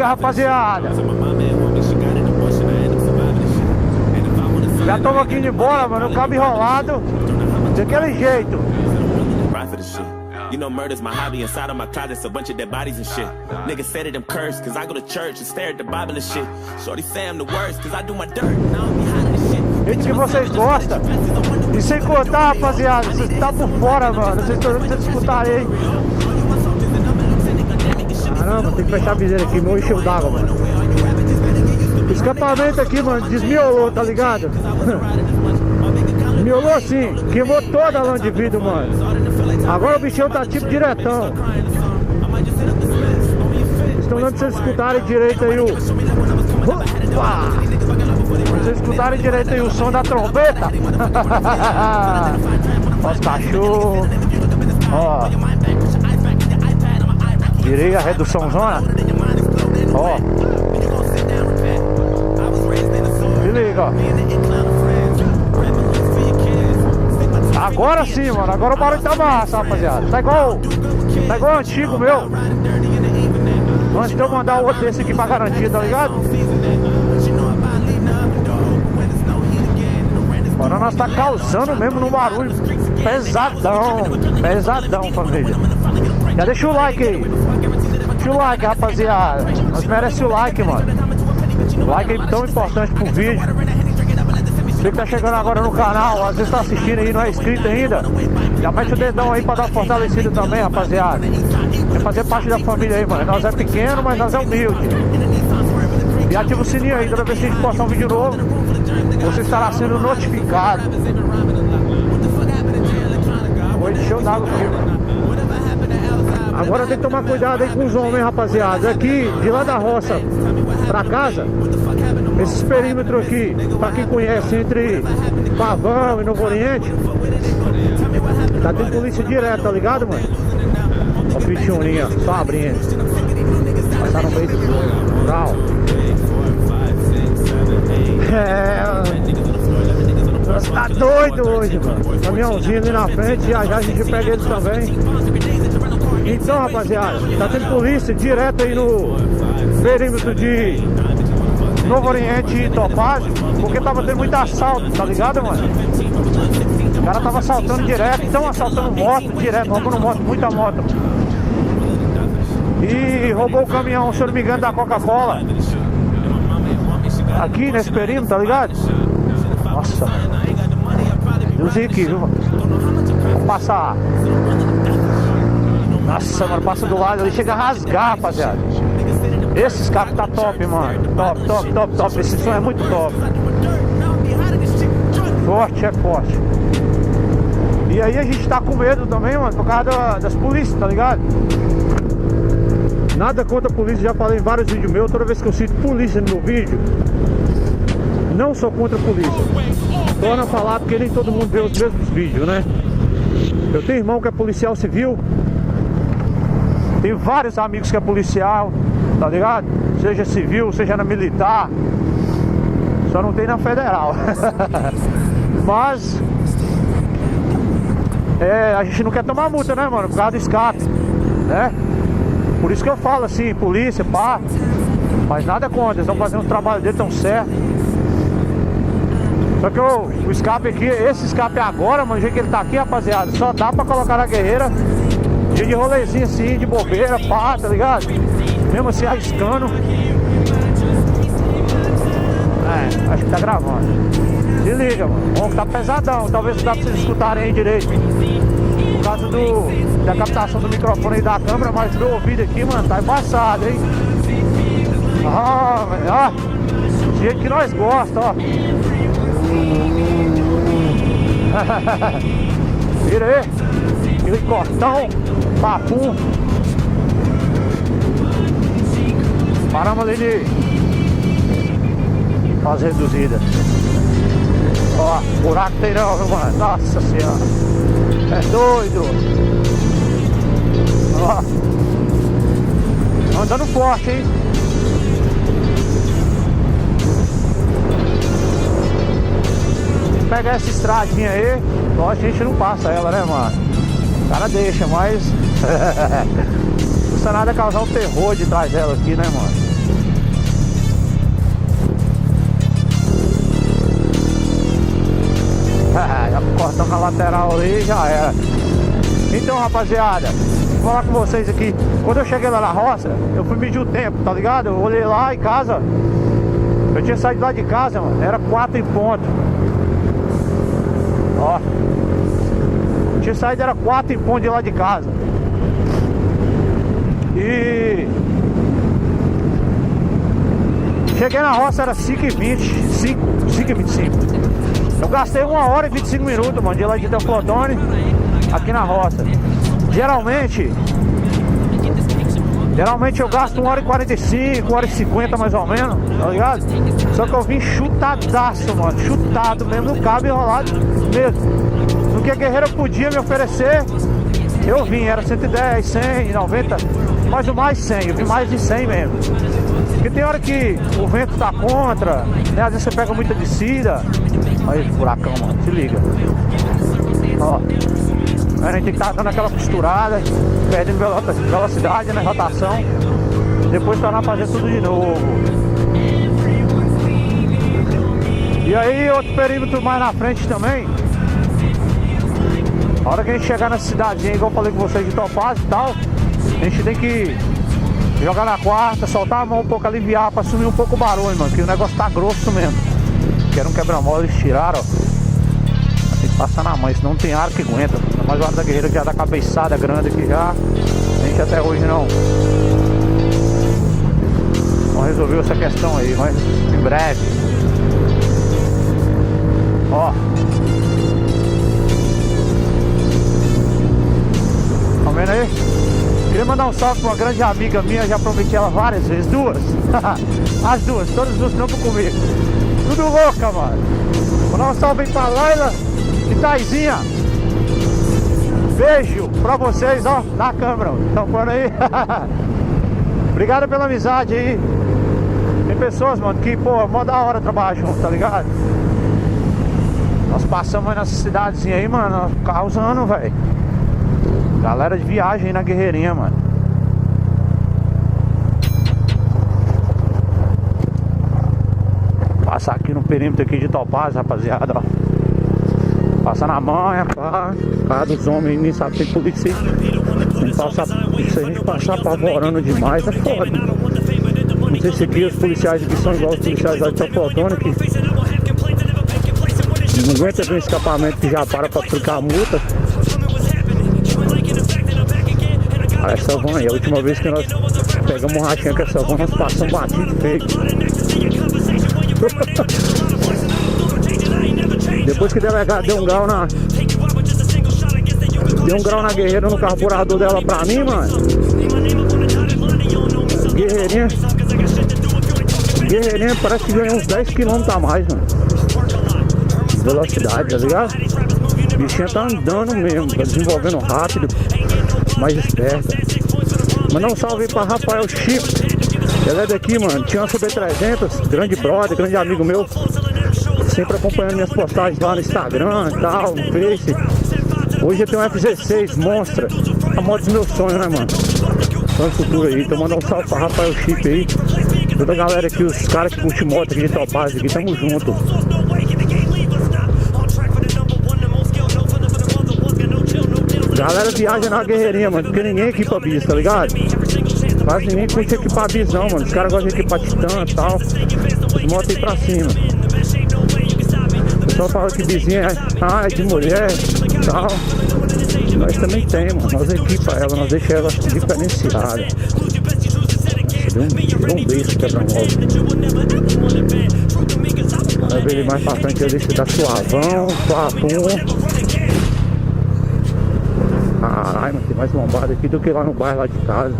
liga, rapaziada. Já estamos aqui indo embora, mano. O cabo enrolado. Daquele jeito. You know murder's my hobby, inside of my closet's a bunch of dead bodies and shit. Niggas say that I'm cursed, cause I go to church and stare at the Bible and shit. Shorty say I'm the worst, cause I do my dirt, now I'm behind this shit. Gente que vocês gostam. E sem contar, rapaziada, vocês estão por fora, mano. Vocês estão escutarem aí. Caramba, tem que fechar a viseira aqui, meu encheu d'água, mano. O escapamento aqui, mano, desmiolou, tá ligado? Miolou assim, queimou toda a lã de vidro, mano. Agora o bichão tá tipo diretão. Estão dando pra vocês escutarem direito aí o... Opa! Pra vocês escutarem direito aí o som da trombeta. Ó os cachorros. Ó. Virei a redução zona. Ó. Se liga, ó. Agora sim, mano. Agora o barulho tá massa, rapaziada. Tá igual o antigo meu. Antes de eu mandar o outro desse aqui pra garantir, tá ligado? Agora nós tá causando mesmo no barulho. Pesadão. Pesadão, família. Já deixa o like aí. Deixa o like, rapaziada. Nós merecemos o like, mano. O like é tão importante pro vídeo. Você que tá chegando agora no canal, às vezes tá assistindo aí e não é inscrito ainda, já mete o dedão aí pra dar fortalecida também, rapaziada. Quer fazer parte da família aí, mano. Nós é pequeno, mas nós é humilde. E ativa o sininho aí, toda vez que a gente postar um vídeo novo, você estará sendo notificado. Oi, show d'água aqui, mano. Agora tem que tomar cuidado aí com os homens, rapaziada. Aqui, de lá da roça pra casa, esses perímetros aqui, pra quem conhece, entre Pavão e Novo Oriente, tá tendo polícia direto, tá ligado, mano? Ó, o pichuninha, só abrindo. Passaram no meio do rural. Nossa, tá doido hoje, mano. Caminhãozinho ali na frente, já a gente pega eles também. Então, rapaziada, tá tendo polícia direto aí no perímetro de Novo Oriente e Topázio, porque tava tendo muito assalto, tá ligado, mano? O cara tava assaltando direto, então assaltando moto direto, roubando moto, muita moto. E roubou o caminhão, se eu não me engano, da Coca-Cola. Aqui nesse perímetro, tá ligado? Nossa, Deusinho aqui, viu, mano? Vamos passar. Nossa, mano, passa do lado ali, chega a rasgar, rapaziada. Esse escape tá top, mano. Top. Esse som é muito top. Forte, é forte. E aí a gente tá com medo também, mano, por causa das polícias, tá ligado? Nada contra a polícia, já falei em vários vídeos meus. Toda vez que eu cito polícia no meu vídeo, não sou contra a polícia. Torna a falar porque nem todo mundo vê os mesmos vídeos, né? Eu tenho irmão que é policial civil. Tenho vários amigos que é policial, tá ligado? Seja civil, seja na militar. Só não tem na federal. Mas a gente não quer tomar multa, né, mano? Por causa do escape, né? Por isso que eu falo assim, polícia, pá. Mas nada contra, eles estão fazendo o trabalho deles tão certo. Só que o escape aqui, esse escape agora, mano, o jeito que ele tá aqui, rapaziada, só dá pra colocar na guerreira. Dia de rolezinho assim, de bobeira, pá, tá ligado? Mesmo assim, arriscando. Acho que tá gravando. Se liga, mano. Bom, tá pesadão. Talvez não dá pra vocês escutarem aí direito. Por causa da captação do microfone aí da câmera, mas meu ouvido aqui, mano, tá embaçado, hein? Ó. Do jeito que nós gostamos, ó. Vira aí. Aquele cortão, papum. Paramos ali de fazer reduzida. Ó, buraco tem não, meu mano. Nossa senhora. É doido. Ó. Andando forte, hein? Pegar essa estradinha aí, lógico, a gente não passa ela, né, mano? O cara deixa, mas não custa nada causar um terror de trás dela aqui, né, mano? cortando na lateral ali e já era. Então, rapaziada, vou falar com vocês aqui. Quando eu cheguei lá na roça, eu fui medir o tempo, tá ligado? Eu olhei lá em casa, eu tinha saído lá de casa, mano, era 4 em ponto. Ó, eu tinha saído, era 4 em ponto de lá de casa. E cheguei na roça, era 5h20, 5h25. Eu gastei 1 hora e 25 minutos, mano, de lá de Teoflotone aqui na roça. Geralmente eu gasto 1 hora e 45, 1 hora e 50 mais ou menos, tá ligado? Só que eu vim chutadaço, mano, chutado mesmo, não cabe enrolado mesmo. No que a guerreira podia me oferecer, eu vim, era 110, 100, 90, mas o mais 100, eu vim mais de 100 mesmo. Porque tem hora que o vento tá contra, né? Às vezes você pega muita descida. Olha esse buracão, mano, se liga. Ó, a gente tem que estar dando aquela costurada, perdendo velocidade, né, rotação. Depois tornar a fazer tudo de novo. E aí outro perímetro mais na frente também. A hora que a gente chegar nessa cidadezinha, igual eu falei com vocês, de Topázio e tal, a gente tem que jogar na quarta, soltar a mão um pouco, aliviar, pra sumir um pouco o barulho, mano, que o negócio tá grosso mesmo. Que era um quebra-mola, eles tiraram, ó. Tem que passar na mão, senão não tem ar que aguenta. Ainda mais o ar da guerreira que já dá cabeçada grande aqui já. A gente até hoje não resolveu essa questão aí, mas em breve. Ó. Tá vendo aí? Queria mandar um salve pra uma grande amiga minha, já prometi ela várias vezes, duas. As duas, todas as duas trampam comigo. Tudo louca, mano. Vou dar um salve aí pra Laila e Taizinha. Beijo pra vocês, ó, na câmera. Estão por aí. Obrigado pela amizade aí. Tem pessoas, mano, que, pô, mó da hora trabalhar junto, tá ligado? Nós passamos aí nessa cidadezinha aí, mano, causando, velho. Galera de viagem aí na Guerreirinha, mano. Passar aqui no perímetro aqui de Topázio, rapaziada, ó. Passar na manha, pá. Casa dos homens, nem sabe se tem polícia. Se a gente passar apavorando demais, é foda. Não sei se aqui os policiais aqui são igual os policiais lá de Teoflotone, que não aguenta ver um escapamento que já para pra aplicar a multa. Essa van aí, a última vez que nós pegamos um rachinho com essa van, nós passamos batido feio. Depois que o delegado deu um grau na guerreira no carburador dela pra mim, mano. Guerreirinha parece que ganhou uns 10 km a mais, mano. Velocidade, tá ligado? O bichinho tá andando mesmo, tá desenvolvendo rápido, mais esperta. Mandar um salve aí pra Rafael Chico. Ele é daqui, mano. Tinha uma CB300, grande brother, grande amigo meu. Sempre acompanhando minhas postagens lá no Instagram e tal, no Face. Hoje eu tenho um F16 Monstra, a moto dos meus sonhos, né, mano? Sonho futuro aí. Então mandar um salve pra Rafael Chico aí. Toda a galera aqui, os caras que curtem moto aqui de Topázio aqui, tamo junto. Galera viaja na Guerreirinha, mano, porque ninguém equipa bis, tá ligado? Quase ninguém curte equipar bis não, mano. Os caras gostam de equipar Titã e tal. As motos aí pra cima. O pessoal fala que bizinha é de mulher e tal. Nós também temos, nós equipa ela, nós deixamos ela diferenciada. Deu um beijo quebra-mola. Vai ver ele mais pra frente, eu deixo ele tá suavão, suavão. Caralho, mas tem mais lombada aqui do que lá no bairro lá de casa.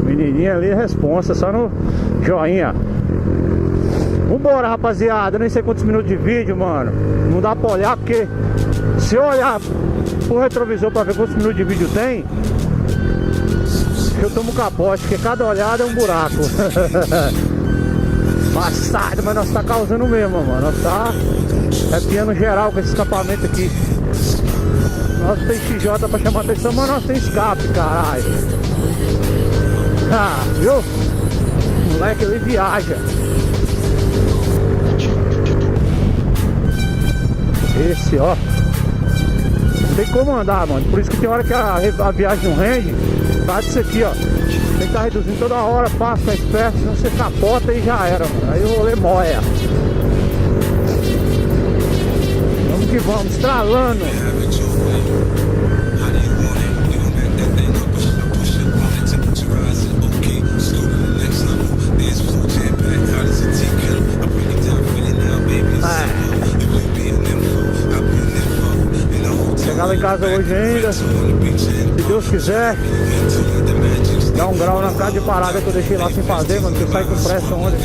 Menininha ali, responsa, só no joinha. Vambora, rapaziada, nem sei quantos minutos de vídeo, mano. Não dá pra olhar, porque se eu olhar pro retrovisor pra ver quantos minutos de vídeo tem, eu tomo capote, porque cada olhada é um buraco. Passado, mas nós tá causando mesmo, mano. Nós tá arrepiando geral com esse escapamento aqui. Nós tem XJ pra chamar atenção, mas nós tem escape, caralho. Ah, viu? O moleque ele viaja. Esse, ó. Não tem como andar, mano. Por isso que tem hora que a viagem não rende. Tá disso aqui, ó. Tem que estar reduzindo toda hora, passa mais perto, senão você capota e já era, mano. Aí o rolê moia. Vamos que vamos, estralando. Chegar lá em casa hoje ainda, se Deus quiser. Dá um grau na casa de parada que eu deixei lá sem fazer, mano, que eu saí com pressa ontem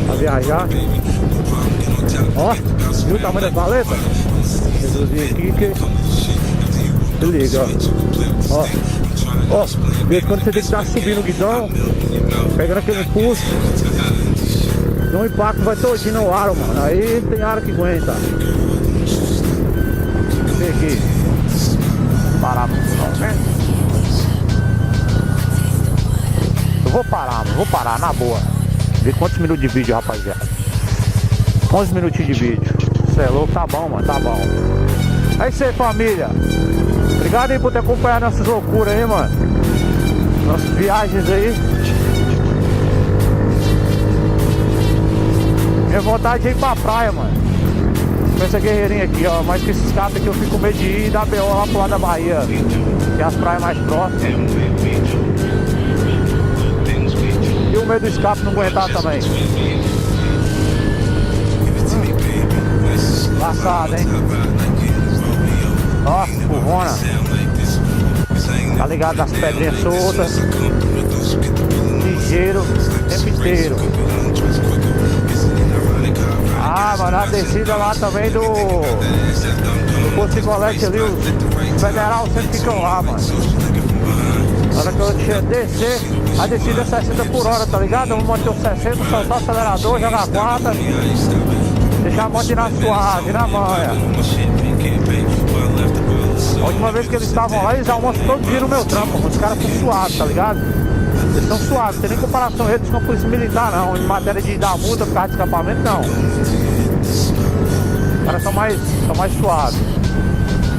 pra viajar. Ó, viu o tamanho das valetas? Reduzir aqui que... Se liga, ó. Ó, vê quando você tem que estar subindo o guidão, pegando aquele impulso, dá um impacto, vai todinho no aro, mano. Aí tem aro que aguenta. Vê aqui. Parar no final, né? Eu vou parar, mano, vou parar, na boa. Vê quantos minutos de vídeo, rapaziada. 11 minutinhos de vídeo. Cê é louco, tá bom, mano, tá bom. É isso aí, família. Obrigado aí por ter acompanhado nossas loucuras aí, mano. Nossas viagens aí. Minha vontade é ir pra praia, mano. Com essa guerreirinha aqui, ó. Mas que esses caras aqui eu fico com medo de ir e dar BO lá pro lado da Bahia, que é as praias mais próximas. E o medo do escape não aguentar também. Passada, hein? Ó, curvona. Tá ligado das pedrinhas soltas. Ligeiro, o tempo inteiro. Ah, mano, a descida lá também do Posto Colete ali, os federal sempre ficam lá, mano. Na hora que eu descer, a descida é 60 por hora, tá ligado? Eu vou manter os 60, soltar o acelerador, jogar a quarta, deixar a moto ir na suave, na manha. A última vez que eles estavam lá, eles almoçam todo dia no meu trampo, os caras são suaves, tá ligado? Eles estão suaves, não tem nem comparação eles com a polícia militar não, em matéria de dar multa por causa de escapamento não. Os caras são mais suaves.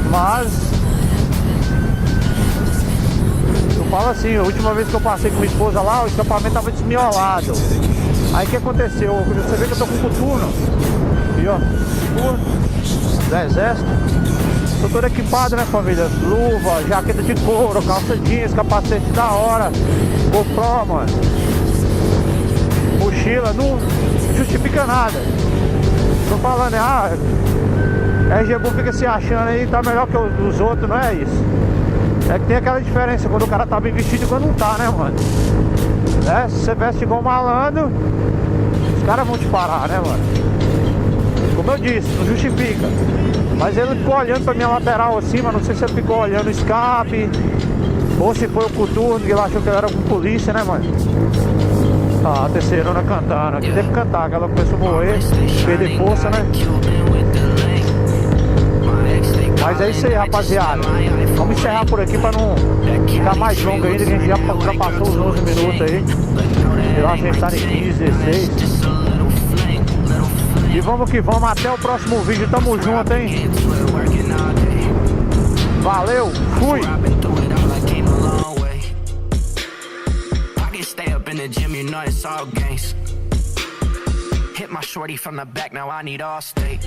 Mas eu falo assim, a última vez que eu passei com minha esposa lá, o escapamento tava desmiolado. Aí o que aconteceu? Você vê que eu tô com coturno. E ó, coturno do exército. Tô todo equipado, né, família? Luva, jaqueta de couro, calça jeans, capacete da hora, GoPro, mano. Mochila, não justifica nada. Tô falando, RGBU fica se achando aí, tá melhor que os outros, não é isso. É que tem aquela diferença quando o cara tá bem vestido e quando não tá, né, mano? É, se você veste igual malandro, os caras vão te parar, né, mano? Como eu disse, não justifica. Mas ele ficou olhando pra minha lateral assim, mas não sei se ele ficou olhando o escape ou se foi o coturno, que ele achou que eu era com polícia, né, mano? Ah, a terceirona cantando. Aqui deve cantar, que ela começou a morrer, perder força, né? Mas é isso aí, rapaziada. Vamos encerrar por aqui pra não ficar mais longo ainda, que a gente já ultrapassou os 11 minutos aí. Eu acho que a gente tá em 15, 16. E vamos que vamos, até o próximo vídeo, tamo junto, hein? Valeu, fui! Hit my shorty from the back, now I need all state.